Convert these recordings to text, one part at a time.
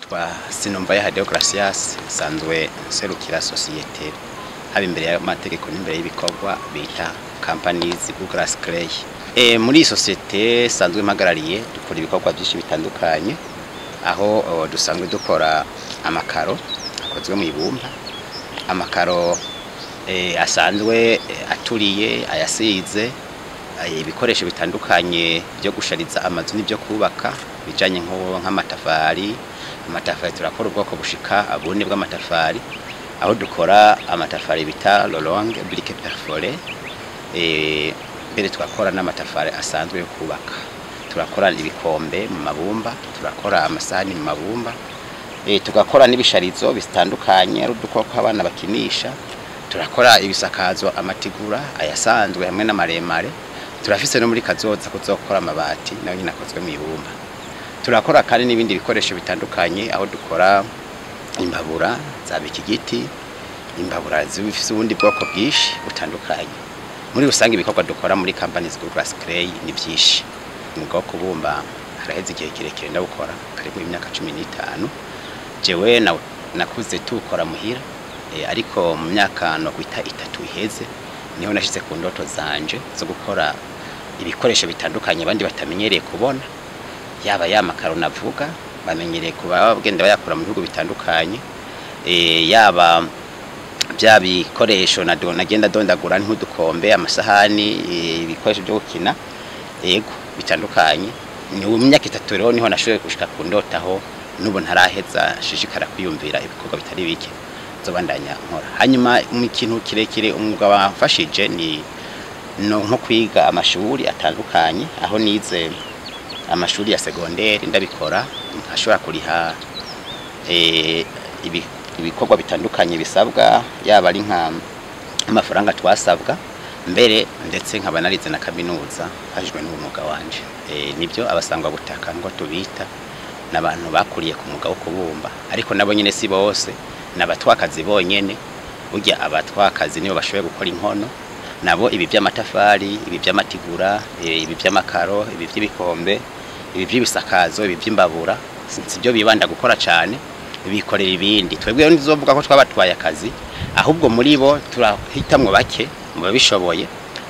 nitwa Sinumvayaha Deogratias sanzwe serukira societe haba imbere y'amategeko n'imbere y'ibikorwa bita companies Glass Clay. Muri societe sanzwe mpagarariye dukora ibikorwa byinshi bitandukanye aho dusanzwe dukora amakaro akozwe mu ibumba, amakaro asanzwe aturiye ayasize, ibikoresho bitandukanye byo gushariza amazu n'ibyo kubaka bijanye nk'amatafari. Amatafari turakora ubwoko bushika abune bw'amatafari aho dukora amatafari bita longue brique perforée, mbere twakora n'amatafari asanzwe yo kubaka. Turakora ibikombe mu mabumba, turakora amasahani mu mabumba, tugakora n'ibisharizo bitandukanye ari udukoko abana bakinisha. Turakora ibisakazo amatigura ayasanzwe hamwe n'amaremare. Turafise no muri kazoza kuzokora amabati nayo nyine akozwe mu ibumba. Turakora kandi n'ibindi bikoresho bitandukanye aho dukora imbabura zabika igiti, imbabura zifise ubundi bwoko bwishi butandukanye. Muri rusange ibikorwa dukora muri companies Glass Clay ni byinshi. Umwuga wo kubumba haraheze igihe kirekire ndawukora kari mu myaka 15. Jewe nakuze tukora muhira, ariko mu myaka no kwita 3 iheze niho nashize ku ndoto zanje zo gukora ibikoresho bitandukanye abandi batamenyereye kubona. Yaba amakaro navuga bamenyereye kuba bagenda bayakora mu bihugu bitandukanye, yaba bya bikoresho nagenda dondagura nk'udukombe, amasahani, ibikoresho byo gukina yego bitandukanye. Ni mu myaka 3 rero niho nashoboye gushika ku ndotaho nubu ntaraheza shishikara kwiyumvira ibikorwa bitari bike zobandanya nkora. Hanyuma mu kintu kirekire umwuga wafashije ni nko kwiga amashuri atandukanye aho nize amashuri ya secondaire ndabikora ashobora kuriha ibikorwa bitandukanye bisabwa, yaba ari nka amafaranga twasabwa mbere ndetse nkaba narize na kaminuza hajwe n'umwuga wanje. Nibyo abasangwa butaka ngo tubita n'abantu bakuriye ku mwuga wo kubumba, ariko nabo nyene si bose nabatwakazi bonyene. Burya abatwakazi nibo bashoboye gukora inkono, nabo ibi by'amatafari, ibi by'amatigura, ibi by'amakaro, ibi by'ibikombe, ibi by'ibisakazo, ibi by'imbabura sibyo bibanda gukora cyane, bikorera ibindi. Twebwe nizovuga ko twabatwaye akazi, ahubwo muri bo turahitamwe bake mu babishoboye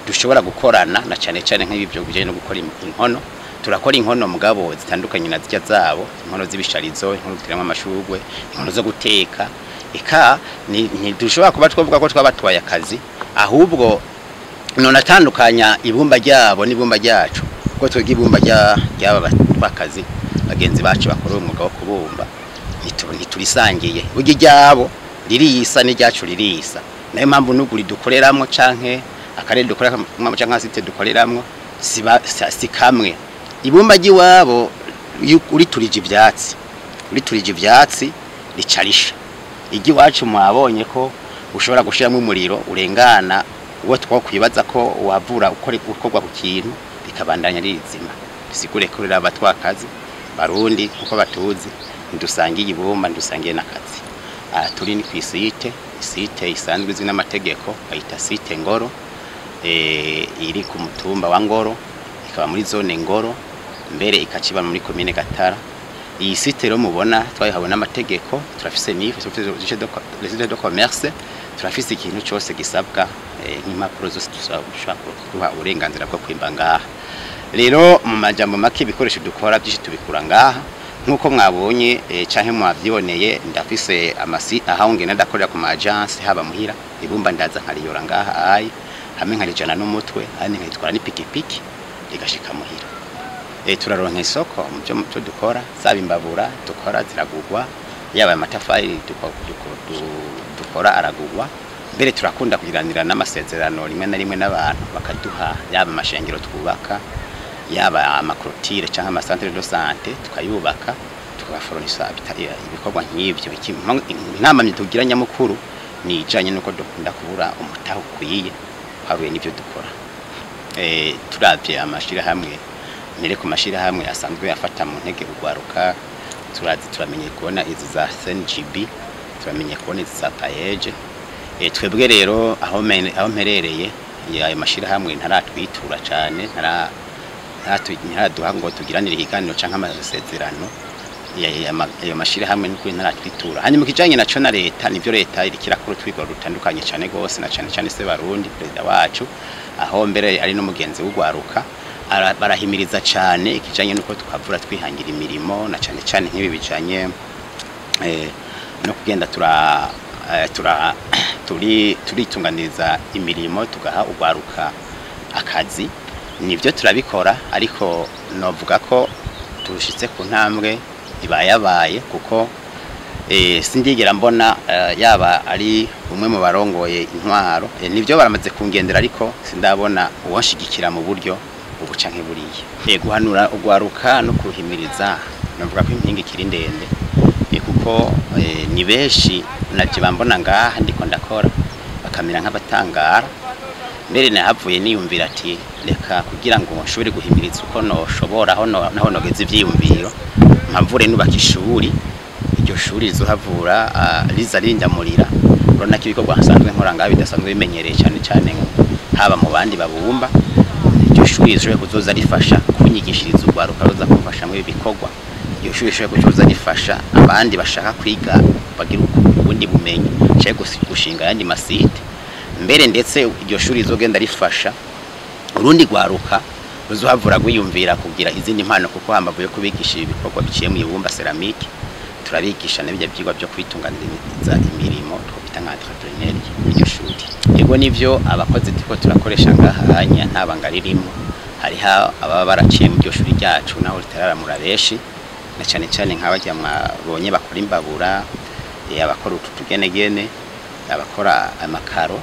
dushobora gukorana na cyane cyane nk'ibyo bijanye no gukora inkono. Turakora inkono mugabo zitandukanye na zijya zabo, inkono z'ibisharizo, inkono ziteramo amashugwe, inkono zo guteka. Eka ni dushobora kuba twavuga ko twabatwaye akazi, ahubwo none atandukanya ibumba ryabo n'ibumba ryacu, ko twege ibumba ryaba batwakazi bagenzi bacu bakora umwuga wo kubumba ntiturisangiye. Burya ryabo ririsa n'iryacu ririsa, nayo mpamvu n'uguri dukoreramwo canke akarere dukorera canke asite dukoreramwo si kamwe. Ibumba ry'iwabo uriturije ivyatsi ricarisha. Igiwacu mwabonye ko ushobora gushiramo umuriro urengana uwo twakwibaza ko wavura ukorwa ku kintu bikabandanya rizima. Bisigure ko rero abatwakazi barundi kuko batuzi ndusangiye ibumba ndusangiye nakazi. Turi ni kwisite isanzwe izwi n'amategeko bayita site Ngoro, iri ku mutumba wa Ngoro, ikaba muri zone Ngoro, mbere ikaciba muri commune Gatara. Iyi site rero mubona twayihawe n'amategeko, turafise registre de commerce, turafise ikintu cyose gisabwa nk'impapuro zose dushobora uburenganzira bwo kwimba ngaha. Rero mu majambo make ibikoresho dukora byinshi tubikura ngaha nkuko mwabonye canke mwavyiboneye. Ndafise amasi aho ngena ndakorera ku agence haba muhira, ibumba ndaza nkariyora ngaha ayi hamwe nkarijana n'umutwe handi nkitwara n'ipikipiki rigashika muhira. Turaronka isoko mu byo dukora, saba imbabura dukora ziragugwa, yaba amatafari dukora aragugwa. Mbere turakunda kugiranira n'amasezerano rimwe na rimwe n'abantu bakaduha yaba amashengero twubaka, yaba amakrotire canke amasantere de santé tukayubaka, tukabaforonisa ibikorwa nk'ivyo. Inama tugira nyamukuru ni ijanye nuko dukunda kubura umutaho ukwiye haruye n'ivyo dukora. Turavye amashira hamwe nire ku mashira hamwe asanzwe yafata mu ntege kugwaruka, turamenye kubona izi za SNGB, turamenye kubona izi za payeje. Twebwe rero aho mperereye ayo mashira hamwe ntaratwitura cyane, ntaraduha ngo tugiranire ikiganiro canke amasezerano. ayo mashire hamwe n'ukuri ntaratwitura. Hanyuma kijanye naco na leta nivyo leta irikira kuri twigoro rutandukanye cyane gose na cyane se Barundi president wacu aho mbere ari no mugenzi w'ugwaruka barahimiriza cyane ikijanye nuko tukavura twihangira imirimo na cyane nk'ibi bijanye no kugenda turitunganiriza imirimo tugaha ugwaruka akazi nivyo turabikora ariko novuga ko turushitse ku ntambwe ibayabaye kuko sindigera mbona yaba ari umwe mu barongoye intwaro nivyo baramaze kungendera ariko sindabona uwonshigikira mu buryo ubu canke buriye guhanura ugwaruka no kuhimiriza navuga ko impinga ikiri ndende kuko ni benshi naje bambona ngaha ndiko ndakora bakamira nk'abatangara mbere nahavuye niyumvira ati reka kugira ngo nshobore guhimiriza uko noshobora naho nogeze ivyiyumviro mpamvure nubaka ishuri iryo shuri rizohavura riza rindamurira urona kibiko hasanzwe nkora ngaho bidasanzwe bimenyereye cyane haba mu bandi babumba iryo shuri rizoje kuzoza rifasha kunyigishiriza ugwaruka ruza kumfasha mu bikorwa iryo shuri rishoje kuzoza rifasha abandi bashaka kwiga bagira ubundi bumenyi cyo gushinga yandi masite mbere ndetse iryo shuri rizogenda rifasha urundi gwaruka ruzohavura gwiyumvira kugira izindi mpano kuko hambavuye kubigisha ibikorwa biciye mu ibumba ceramique turabigisha n'ibyo byigwa byo kwitunganiriza imirimo twita nka entrepreneur iryo shuri yego nivyo abakozi tuko turakoresha ngahanya ntabanga ririmo hariho ababa baraciye mu iryo shuri ryacu naho ritararamura benshi na cyane nk'abajya mwabonye bakora imbabura abakora utugenegene abakora amakaro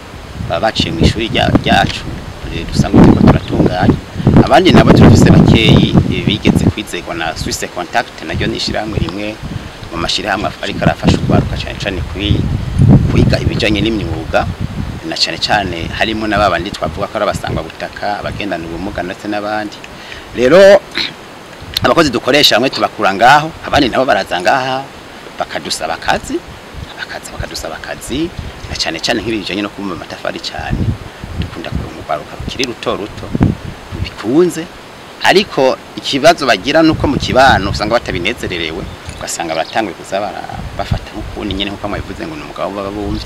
baba baciye mu ishuri ryacu dusanga tuko turatunganya abandi nabo turafise bakeyi bigeze kwizegwa na Swiss Contact naryo nishiramwe rimwe mu mashirahamwe ariko arafasha ugwaruka cyane kwiga ibijanye n'imyuga na cyane harimo n'ababandi twavuga ko arabasangwa butaka abagendana ubumuga ndetse n'abandi rero abakozi dukoresha hamwe tubakura ngaho abandi nabo baraza ngaha bakadusaba akazi na cyane nk'ibijanye no kumva amatafari cyane dukunda kurungwaruka kiri ruto bikunze ariko ikibazo bagira nuko mu kibano usanga batabinezererewe ugasanga baratangwe kuzaba bafata nk'ukundi nyene nkuko mwabivuze ngo n'umugabo babumvye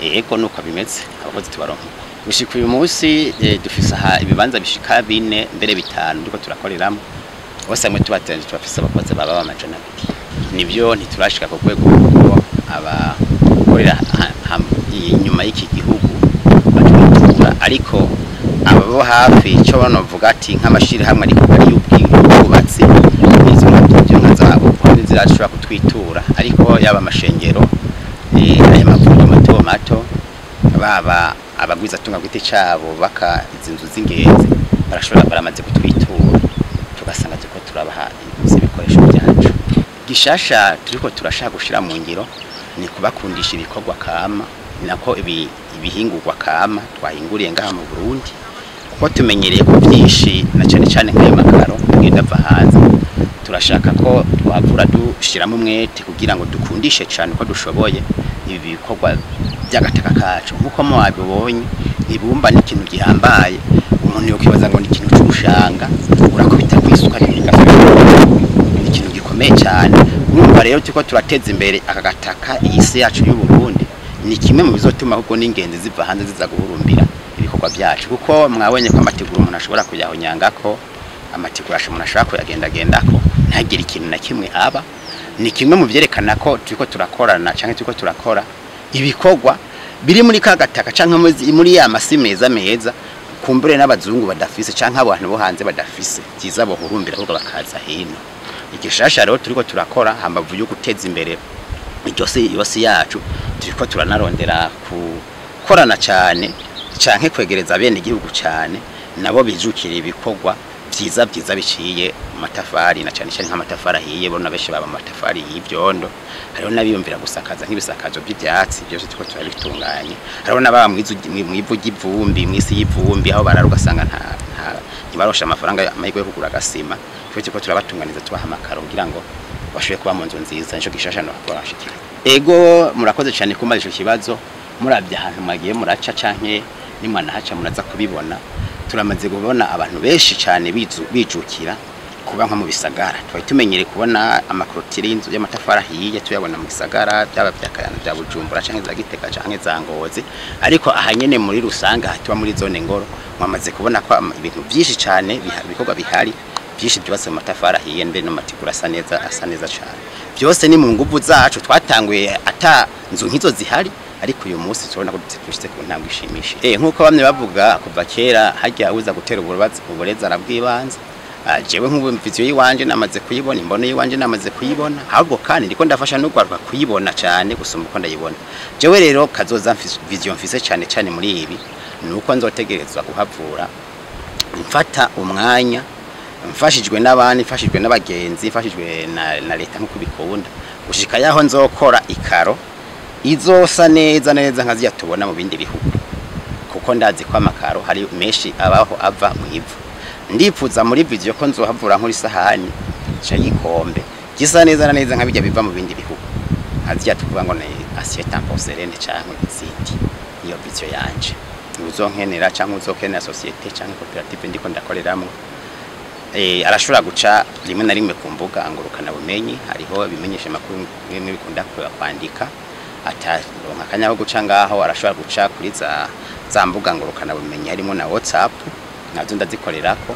eko nuko bimeze abakozi tubaronka gushika uyu munsi dufise ibibanza bishika 4 mbere 5 ndiko turakoreramo bose mwe tubatenje tubafise abakozi baba bamajana 2 nivyo ntiturashika ku kwego kuko abakorera inyuma y'iki gihugu batura ariko abo hafi cyo banovuga ati nk'amashiri hamwe ariko bari y'ubwubatsi izo mutuje nkazabo kandi zirashobora kutwitura ariko yaba amashengero aya mavuriro mato baba abagwiza tunga gwite cyabo baka izinzu z'ingenzi barashobora baramaze kutwitura tugasanga tuko turabaha ibikoresho byacu gishasha turiko turashaka gushira mu ngiro ni kubakundisha ibikorwa kama nako ibihingurwa kama twahinguriye ngaha mu Burundi kuko tumenyereye ko byinshi na cyane nk'amakaro ngidava hanze turashaka ko twavura dushiramo umwete kugira ngo dukundishe cyane ko dushoboye ibi bikorwa by'agataka kacu nkuko mwabibonye ibumba ni ikintu gihambaye umuntu yo kibaza ngo ni ikintu cy'ushanga urakubita kwisuka ni ikintu gikomeye cyane urumva rero tuko turateza imbere akagataka iyisi yacu y'u Burundi ni kimwe mu bizotuma ahubwo n'ingenzi ziva hanze ziza guhurumbira ibikorwa byacu kuko mwabonye ko amateguro umuntu ashobora kuyaho nyangako amateguro umuntu ashobora kuyagendagendako ntagire ikintu na kimwe aba ni kimwe mu byerekana ko turiko turakorana cyangwa turiko turakora ibikorwa biri muri kagataka cyangwa muri ya masi meza kumbure n'abazungu badafise cyangwa abantu bo hanze badafise kiza bohurumbira ahubwo bakaza hino igishasha rero turiko turakora hambavu yo guteza imbere yose yacu turiko turanarondera kukorana cyane canke kwegereza bene igihugu cyane nabo bijukira ibikorwa byiza biciye amatafari na cyane nk'amatafari ahiye bona beshe baba amatafari y'ibyondo hariho nabiyumvira gusakaza nk'ibisakazo by'ibyatsi byose turiko turabitunganye hariho nababa mwivu y'ivumbi mwisi y'ivumbi aho bararugasanga ntibarosha amafaranga amahirwe yo kugura agasima turiko turabatunganiza tubaha amakaro kugira ngo bashoboye kuba mu nzu nziza nico gishasha no kubashikira ego murakoze cyane kumara ico kibazo murabye ahantu mwagiye muraca canke nimwana haca muraza kubibona turamaze kubona abantu benshi cyane bijukira kuba nko mu bisagara twari tumenyere kubona amakorotire y'inzu y'amatafari ahiye tuyabona mu bisagara byaba byakayana bya Bujumbura canke za Gitega canke za Ngozi ariko ahanyene muri rusanga hatuba muri zone ngoro mwamaze kubona ko ibintu byinshi cyane bikorwa bihari byinshi byose mu matafari ahiye mbere no matigura asa neza cyane byose ni mu nguvu zacu twatanguye ata nzu nkizo zihari ariko uyu munsi tubona ko dushitse ku ntambwe ishimishije nkuko bamwe bavuga kuva kera hajya uza gutera uburezi arabwibanza jewe nk'ubumviziyo yiwanje namaze kuyibona imbono yiwanje namaze kuyibona ahubwo kandi ndiko ndafasha no gwaruka kuyibona cyane gusumba uko ndayibona jewe rero kazoza vision mfise cyane muri ibi nuko nzotegerezwa kuhavura mfata umwanya mfashijwe n'abandi mfashijwe n'abagenzi mfashijwe na leta nkuko bikunda gushika yaho nzokora ikaro izosa neza nkaziya tubona mu bindi bihugu kuko ndazi ko amakaro hari menshi abaho ava mu ivu ndifuza muri video ko nzohavura nkuri sahani cha nibikombe gisa neza nka bijya biva mu bindi bihugu haziya tukuvuga ngo ni assiette en porcelaine cyangwa izindi iyo video yanje uzonkenera cyangwa uzokenera societe cyangwa cooperative ndiko ndakoreramo arashobora guca rimwe na rimwe ku mbuga ngurukana bumenyi hariho bimenyesha makuru bimwe bikunda kwandika ataronka kanyaho guca ngaho arashobora guca kuri za mbuga ngurukana bumenyi harimo na WhatsApp nazo ndazikorerako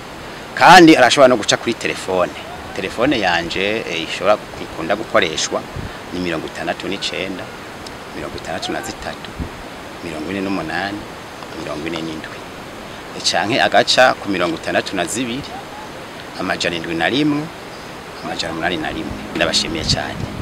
kandi arashobora no guca kuri telefone yanje ishobora kwikunda gukoreshwa ni 69 63 48 47 canke agaca ku 62 amajana 71 amajana 81 ndabashimiye cyane.